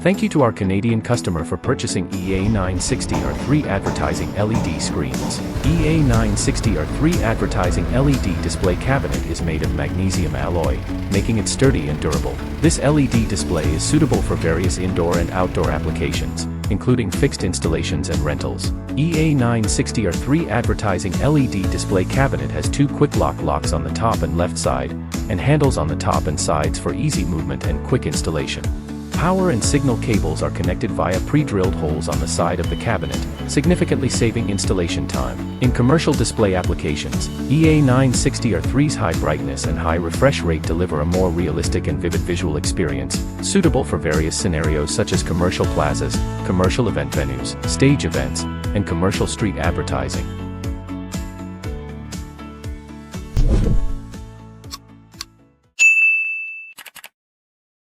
Thank you to our Canadian customer for purchasing EA960R3 advertising LED screens. EA960R3 advertising LED display cabinet is made of magnesium alloy, making it sturdy and durable. This LED display is suitable for various indoor and outdoor applications, including fixed installations and rentals. EA960R3 advertising LED display cabinet has two quick locks on the top and left side, and handles on the top and sides for easy movement and quick installation. Power and signal cables are connected via pre-drilled holes on the side of the cabinet, significantly saving installation time. In commercial display applications, EA960R3's high brightness and high refresh rate deliver a more realistic and vivid visual experience, suitable for various scenarios such as commercial plazas, commercial event venues, stage events, and commercial street advertising.